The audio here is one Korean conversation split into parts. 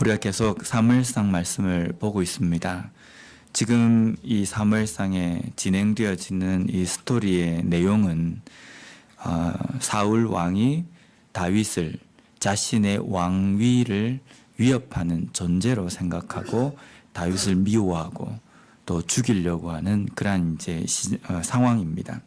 우리가 계속 사무엘상 말씀을 보고 있습니다. 지금 이 사무엘상에 진행되어지는 이 스토리의 내용은 사울 왕이 다윗을 자신의 왕위를 위협하는 존재로 생각하고 다윗을 미워하고 또 죽이려고 하는 그러한 이제 상황입니다.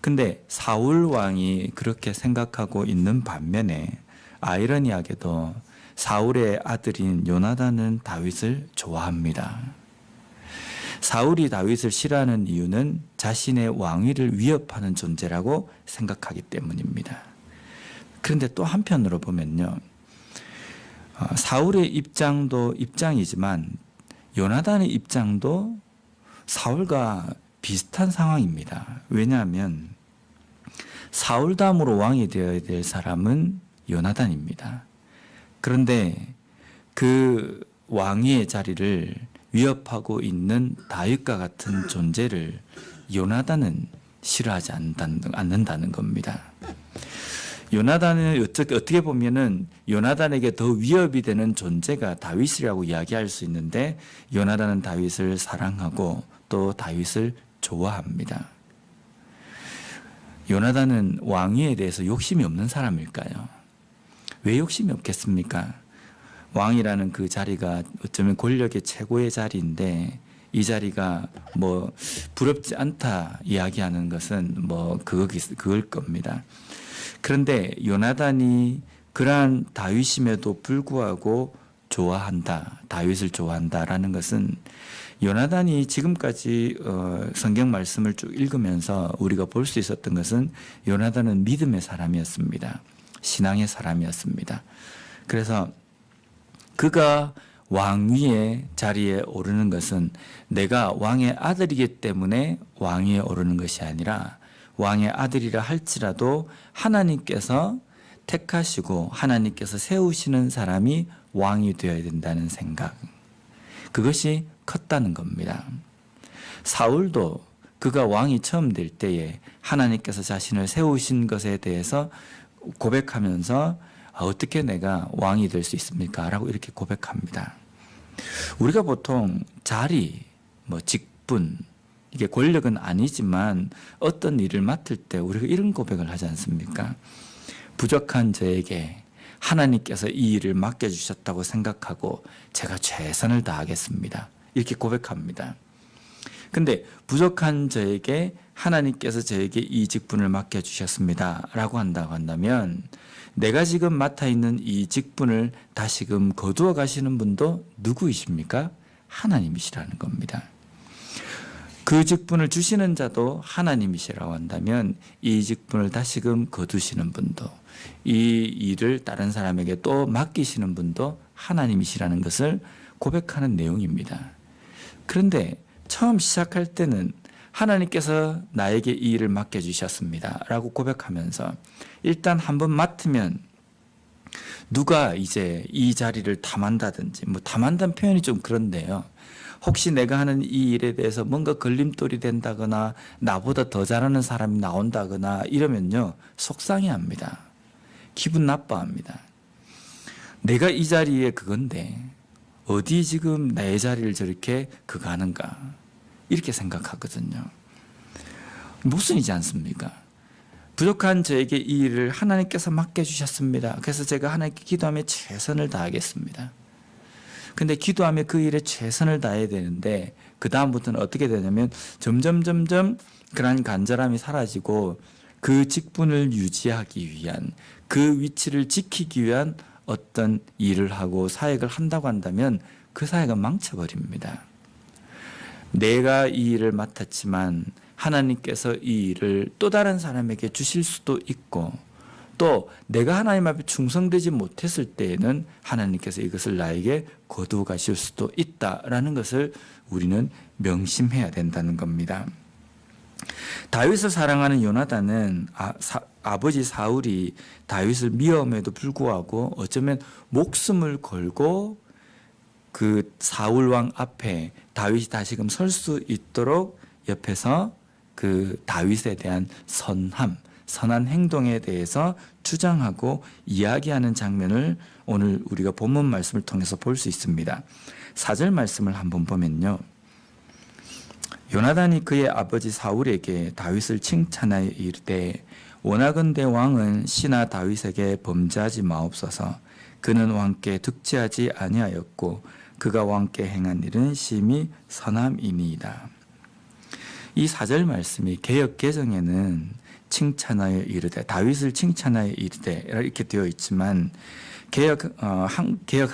근데 사울 왕이 그렇게 생각하고 있는 반면에 아이러니하게도 사울의 아들인 요나단은 다윗을 좋아합니다. 사울이 다윗을 싫어하는 이유는 자신의 왕위를 위협하는 존재라고 생각하기 때문입니다. 그런데 또 한편으로 보면요, 사울의 입장이지만 요나단의 입장도 사울과 비슷한 상황입니다. 왜냐하면 사울 다음으로 왕이 되어야 될 사람은 요나단입니다. 그런데 그 왕위의 자리를 위협하고 있는 다윗과 같은 존재를 요나단은 싫어하지 않는다는 겁니다. 요나단은 어떻게 보면은 요나단에게 더 위협이 되는 존재가 다윗이라고 이야기할 수 있는데, 요나단은 다윗을 사랑하고 또 다윗을 좋아합니다. 요나단은 왕위에 대해서 욕심이 없는 사람일까요? 왜 욕심이 없겠습니까? 왕이라는 그 자리가 어쩌면 권력의 최고의 자리인데, 이 자리가 뭐 부럽지 않다 이야기하는 것은 뭐 그걸 겁니다. 그런데 요나단이 그러한 다윗임에도 불구하고 다윗을 좋아한다라는 것은, 요나단이 지금까지 성경 말씀을 쭉 읽으면서 우리가 볼 수 있었던 것은, 요나단은 믿음의 사람이었습니다. 신앙의 사람이었습니다. 그래서 그가 왕위의 자리에 오르는 것은 내가 왕의 아들이기 때문에 왕위에 오르는 것이 아니라, 왕의 아들이라 할지라도 하나님께서 택하시고 하나님께서 세우시는 사람이 왕이 되어야 된다는 생각, 그것이 컸다는 겁니다. 사울도 그가 왕이 처음 될 때에 하나님께서 자신을 세우신 것에 대해서 고백하면서 어떻게 내가 왕이 될 수 있습니까? 라고 이렇게 고백합니다. 우리가 보통 자리, 직분, 이게 권력은 아니지만 어떤 일을 맡을 때 우리가 이런 고백을 하지 않습니까? 부족한 저에게 하나님께서 이 일을 맡겨주셨다고 생각하고 제가 최선을 다하겠습니다. 이렇게 고백합니다. 근데 부족한 저에게 하나님께서 저에게 이 직분을 맡겨주셨습니다 라고 한다면, 내가 지금 맡아 있는 이 직분을 다시금 거두어 가시는 분도 누구이십니까? 하나님이시라는 겁니다. 그 직분을 주시는 자도 하나님이시라고 한다면, 이 직분을 다시금 거두시는 분도, 이 일을 다른 사람에게 또 맡기시는 분도 하나님이시라는 것을 고백하는 내용입니다. 그런데 처음 시작할 때는 하나님께서 나에게 이 일을 맡겨주셨습니다 라고 고백하면서, 일단 한번 맡으면 누가 이제 이 자리를 탐한다든지, 탐한다는 표현이 좀 그런데요, 혹시 내가 하는 이 일에 대해서 뭔가 걸림돌이 된다거나 나보다 더 잘하는 사람이 나온다거나 이러면요, 속상해합니다. 기분 나빠합니다. 내가 이 자리에 그건데 어디 지금 내 자리를 저렇게 가는가, 이렇게 생각하거든요. 모순이지 않습니까? 부족한 저에게 이 일을 하나님께서 맡겨주셨습니다. 그래서 제가 하나님께 기도하며 최선을 다하겠습니다. 근데 기도하며 그 일에 최선을 다해야 되는데, 그 다음부터는 어떻게 되냐면 점점 그러한 간절함이 사라지고 그 직분을 유지하기 위한, 그 위치를 지키기 위한 어떤 일을 하고 사역을 한다고 한다면 그 사역은 망쳐버립니다. 내가 이 일을 맡았지만 하나님께서 이 일을 또 다른 사람에게 주실 수도 있고, 또 내가 하나님 앞에 충성되지 못했을 때에는 하나님께서 이것을 나에게 거두어 가실 수도 있다라는 것을 우리는 명심해야 된다는 겁니다. 다윗을 사랑하는 요나단은 아버지 사울이 다윗을 미워함에도 불구하고 어쩌면 목숨을 걸고 그 사울 왕 앞에 다윗이 다시금 설 수 있도록 옆에서 그 다윗에 대한 선함, 선한 행동에 대해서 주장하고 이야기하는 장면을 오늘 우리가 본문 말씀을 통해서 볼 수 있습니다. 4절 말씀을 한번 보면요. 요나단이 그의 아버지 사울에게 다윗을 칭찬하여 이르되 원하건대 왕은 시나 다윗에게 범죄하지 마옵소서. 그는 왕께 득죄하지 아니하였고 그가 왕께 행한 일은 심히 선함이니이다. 이 4절 말씀이 개역 개정에는 칭찬하여 이르되, 다윗을 칭찬하여 이르되 이렇게 되어 있지만 개역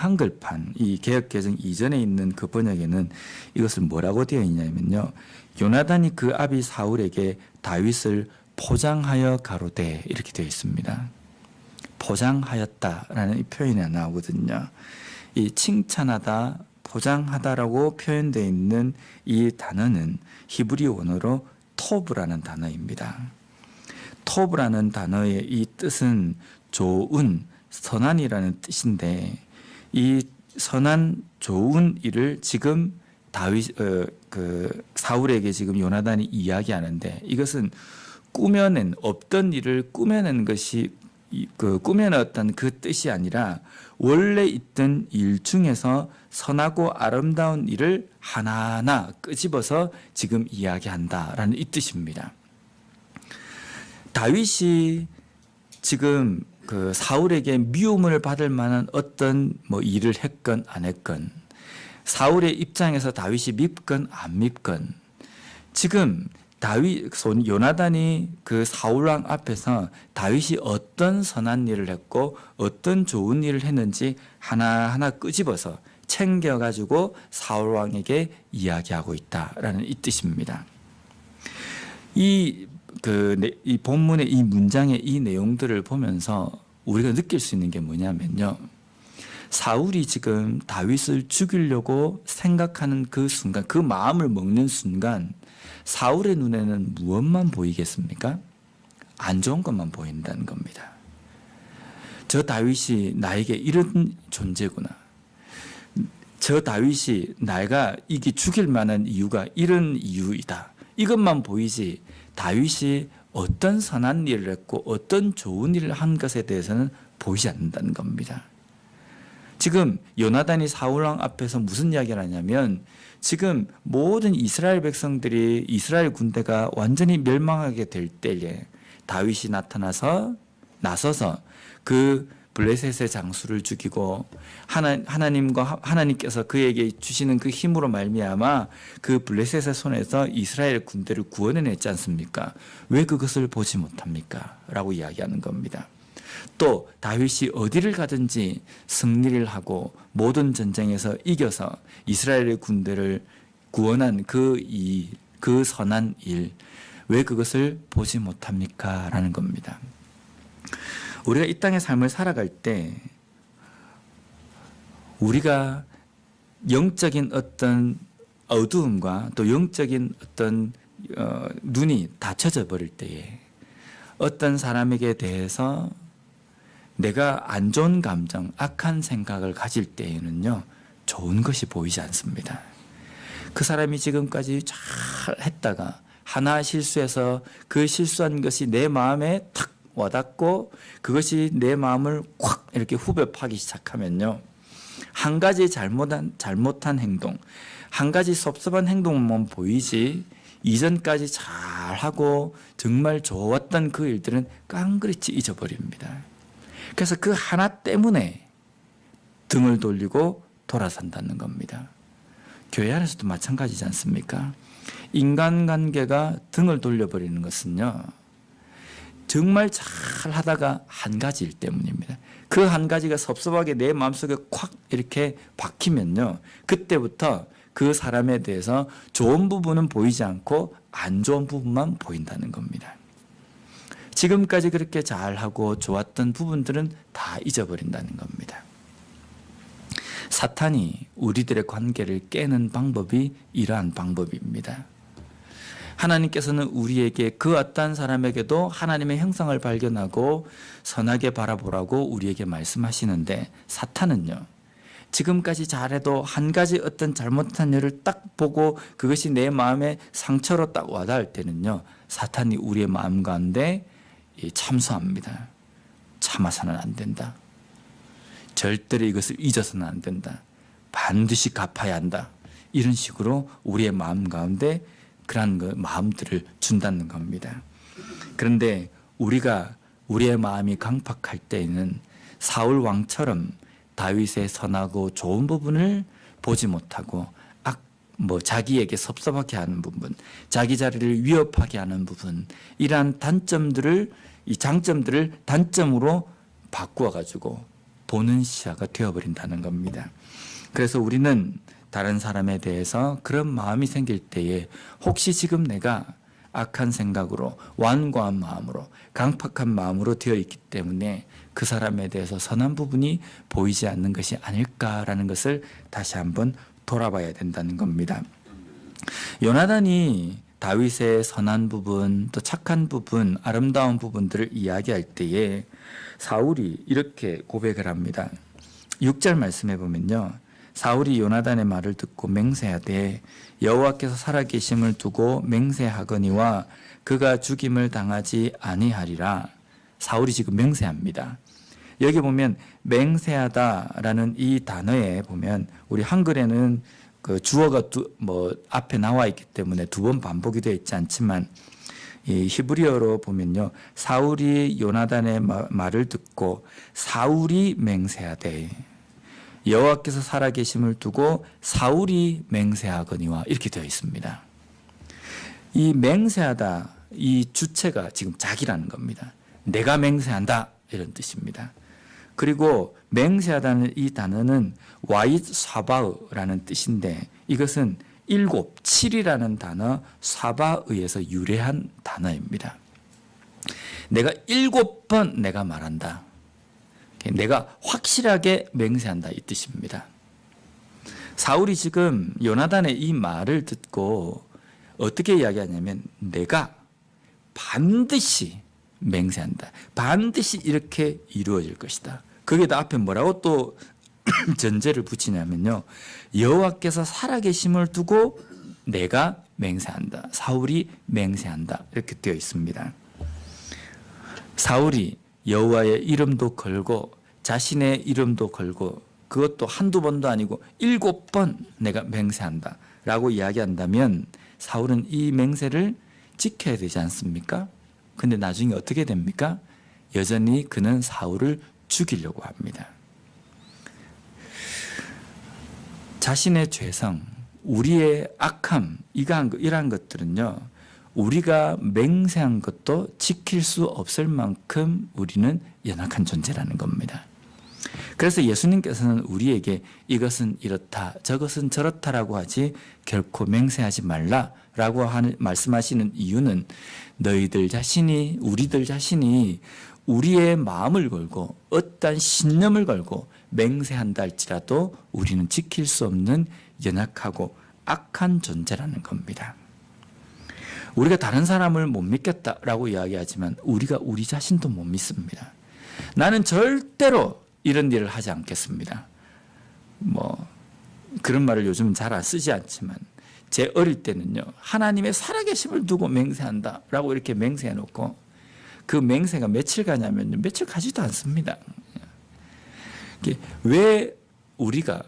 한글판, 이 개역 개정 이전에 있는 그 번역에는 이것을 뭐라고 되어 있냐면요. 요나단이 그 아비 사울에게 다윗을 포장하여 가로되 이렇게 되어 있습니다. 포장하였다라는 이 표현이 나오거든요. 이 칭찬하다, 포장하다라고 표현되어 있는 이 단어는 히브리 원어로 토브라는 단어입니다. 토브라는 단어의 이 뜻은 좋은, 선한이라는 뜻인데 이 선한, 좋은 일을 지금 사울에게 지금 요나단이 이야기하는데 이것은 꾸며낸, 없던 일을 꾸며낸 것이 꾸며냈던 그 뜻이 아니라 원래 있던 일 중에서 선하고 아름다운 일을 하나하나 끄집어서 지금 이야기한다라는 이 뜻입니다. 다윗이 지금 그 사울에게 미움을 받을 만한 어떤 일을 했건 안 했건, 사울의 입장에서 다윗이 밉건 안 밉건, 지금 요나단이 그 사울왕 앞에서 다윗이 어떤 선한 일을 했고 어떤 좋은 일을 했는지 하나하나 끄집어서 챙겨가지고 사울왕에게 이야기하고 있다라는 이 뜻입니다. 이 본문의 이 문장의 이 내용들을 보면서 우리가 느낄 수 있는 게 뭐냐면요. 사울이 지금 다윗을 죽이려고 생각하는 그 순간, 그 마음을 먹는 순간 사울의 눈에는 무엇만 보이겠습니까? 안 좋은 것만 보인다는 겁니다. 저 다윗이 나에게 이런 존재구나. 저 다윗이 내가 이게 죽일 만한 이유가 이런 이유이다. 이것만 보이지 다윗이 어떤 선한 일을 했고 어떤 좋은 일을 한 것에 대해서는 보이지 않는다는 겁니다. 지금 요나단이 사울왕 앞에서 무슨 이야기를 하냐면 지금 모든 이스라엘 백성들이, 이스라엘 군대가 완전히 멸망하게 될 때에 다윗이 나서서 그 블레셋의 장수를 죽이고 하나님께서 그에게 주시는 그 힘으로 말미암아 그 블레셋의 손에서 이스라엘 군대를 구원해냈지 않습니까? 왜 그것을 보지 못합니까? 라고 이야기하는 겁니다. 또 다윗이 어디를 가든지 승리를 하고 모든 전쟁에서 이겨서 이스라엘의 군대를 구원한 그 선한 일, 왜 그것을 보지 못합니까? 라는 겁니다. 우리가 이 땅의 삶을 살아갈 때 우리가 영적인 어떤 어두움과 또 영적인 어떤 눈이 닫혀져 버릴 때에 어떤 사람에게 대해서 내가 안 좋은 감정, 악한 생각을 가질 때에는요, 좋은 것이 보이지 않습니다. 그 사람이 지금까지 잘 했다가 하나 실수해서 그 실수한 것이 내 마음에 탁 와닿고 그것이 내 마음을 콱 이렇게 후벼 파기 시작하면요, 한 가지 잘못한 행동, 한 가지 섭섭한 행동만 보이지 이전까지 잘하고 정말 좋았던 그 일들은 깡그리치 잊어버립니다. 그래서 그 하나 때문에 등을 돌리고 돌아선다는 겁니다. 교회 안에서도 마찬가지지 않습니까? 인간관계가 등을 돌려버리는 것은요, 정말 잘 하다가 한 가지일 때문입니다. 그 한 가지가 섭섭하게 내 마음속에 콱 이렇게 박히면요, 그때부터 그 사람에 대해서 좋은 부분은 보이지 않고 안 좋은 부분만 보인다는 겁니다. 지금까지 그렇게 잘하고 좋았던 부분들은 다 잊어버린다는 겁니다. 사탄이 우리들의 관계를 깨는 방법이 이러한 방법입니다. 하나님께서는 우리에게 그 어떤 사람에게도 하나님의 형상을 발견하고 선하게 바라보라고 우리에게 말씀하시는데, 사탄은요, 지금까지 잘해도 한 가지 어떤 잘못한 일을 딱 보고 그것이 내 마음에 상처로 딱 와닿을 때는요, 사탄이 우리의 마음 가운데 참소합니다. 참아서는 안 된다. 절대로 이것을 잊어서는 안 된다. 반드시 갚아야 한다. 이런 식으로 우리의 마음 가운데 그러한 마음들을 준다는 겁니다. 그런데 우리가 우리의 마음이 강팍할 때에는 사울 왕처럼 다윗의 선하고 좋은 부분을 보지 못하고 자기에게 섭섭하게 하는 부분, 자기 자리를 위협하게 하는 부분, 이러한 단점들을, 이 장점들을 단점으로 바꾸어 가지고 보는 시야가 되어버린다는 겁니다. 그래서 우리는 다른 사람에 대해서 그런 마음이 생길 때에 혹시 지금 내가 악한 생각으로, 완고한 마음으로, 강팍한 마음으로 되어 있기 때문에 그 사람에 대해서 선한 부분이 보이지 않는 것이 아닐까라는 것을 다시 한번 돌아봐야 된다는 겁니다. 요나단이 다윗의 선한 부분, 또 착한 부분, 아름다운 부분들을 이야기할 때에 사울이 이렇게 고백을 합니다. 6절 말씀해 보면요, 사울이 요나단의 말을 듣고 맹세하되 여호와께서 살아계심을 두고 맹세하거니와 그가 죽임을 당하지 아니하리라. 사울이 지금 맹세합니다. 여기 보면 맹세하다라는 이 단어에 보면 우리 한글에는 그 주어가 앞에 나와 있기 때문에 두 번 반복이 되어 있지 않지만 이 히브리어로 보면요, 사울이 요나단의 말을 듣고 사울이 맹세하되 여호와께서 살아계심을 두고 사울이 맹세하거니와 이렇게 되어 있습니다. 이 맹세하다, 이 주체가 지금 자기라는 겁니다. 내가 맹세한다 이런 뜻입니다. 그리고 맹세하다는 이 단어는 와잇 사바으라는 뜻인데 이것은 7, 7이라는 단어 사바의에서 유래한 단어입니다. 내가 7번 내가 말한다. 내가 확실하게 맹세한다 이 뜻입니다. 사울이 지금 요나단의 이 말을 듣고 어떻게 이야기하냐면 내가 반드시 맹세한다. 반드시 이렇게 이루어질 것이다. 거기에다 앞에 뭐라고 또 전제를 붙이냐면요, 여호와께서 살아계심을 두고 내가 맹세한다. 사울이 맹세한다. 이렇게 되어 있습니다. 사울이 여호와의 이름도 걸고 자신의 이름도 걸고 그것도 한두 번도 아니고 7번 내가 맹세한다 라고 이야기한다면 사울은 이 맹세를 지켜야 되지 않습니까? 근데 나중에 어떻게 됩니까? 여전히 그는 사울을 죽이려고 합니다. 자신의 죄성, 우리의 악함, 이러한 것들은요, 우리가 맹세한 것도 지킬 수 없을 만큼 우리는 연약한 존재라는 겁니다. 그래서 예수님께서는 우리에게 이것은 이렇다, 저것은 저렇다라고 하지 결코 맹세하지 말라라고 말씀하시는 이유는 너희들 자신이, 우리들 자신이 우리의 마음을 걸고 어떠한 신념을 걸고 맹세한다 할지라도 우리는 지킬 수 없는 연약하고 악한 존재라는 겁니다. 우리가 다른 사람을 못 믿겠다라고 이야기하지만 우리가 우리 자신도 못 믿습니다. 나는 절대로 이런 일을 하지 않겠습니다. 그런 말을 요즘은 잘 안 쓰지 않지만 제 어릴 때는요, 하나님의 살아계심을 두고 맹세한다라고 이렇게 맹세해놓고 그 맹세가 며칠 가냐면요, 며칠 가지도 않습니다. 왜 우리가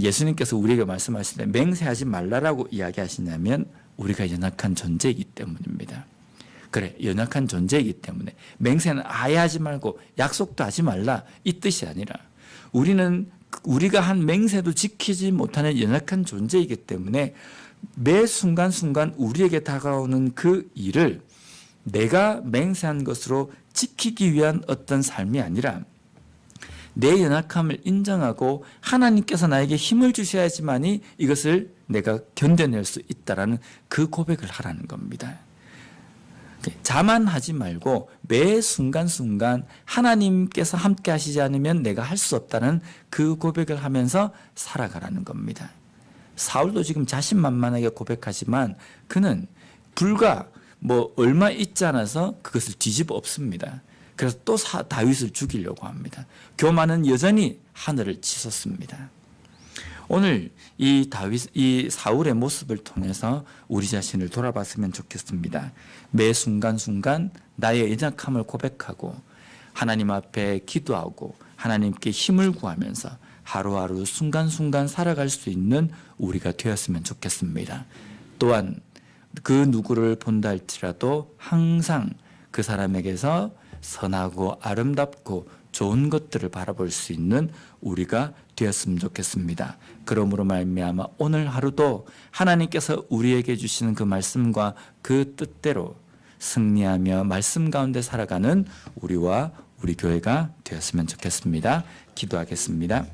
예수님께서 우리에게 말씀하실 때 맹세하지 말라라고 이야기하시냐면 우리가 연약한 존재이기 때문입니다. 그래, 연약한 존재이기 때문에 맹세는 아예 하지 말고 약속도 하지 말라 이 뜻이 아니라 우리가 한 맹세도 지키지 못하는 연약한 존재이기 때문에 매 순간순간 우리에게 다가오는 그 일을 내가 맹세한 것으로 지키기 위한 어떤 삶이 아니라 내 연약함을 인정하고 하나님께서 나에게 힘을 주셔야지만이 이것을 내가 견뎌낼 수 있다라는 그 고백을 하라는 겁니다. 자만하지 말고 매 순간순간 하나님께서 함께 하시지 않으면 내가 할 수 없다는 그 고백을 하면서 살아가라는 겁니다. 사울도 지금 자신만만하게 고백하지만 그는 불과 얼마 있지 않아서 그것을 뒤집어 엎습니다. 그래서 또 다윗을 죽이려고 합니다. 교만은 여전히 하늘을 치솟습니다. 오늘 이 사울의 모습을 통해서 우리 자신을 돌아봤으면 좋겠습니다. 매 순간순간 나의 연약함을 고백하고 하나님 앞에 기도하고 하나님께 힘을 구하면서 하루하루 순간순간 살아갈 수 있는 우리가 되었으면 좋겠습니다. 또한 그 누구를 본다 할지라도 항상 그 사람에게서 선하고 아름답고 좋은 것들을 바라볼 수 있는 우리가 되었으면 좋겠습니다. 그러므로 말미암아 오늘 하루도 하나님께서 우리에게 주시는 그 말씀과 그 뜻대로 승리하며 말씀 가운데 살아가는 우리와 우리 교회가 되었으면 좋겠습니다. 기도하겠습니다.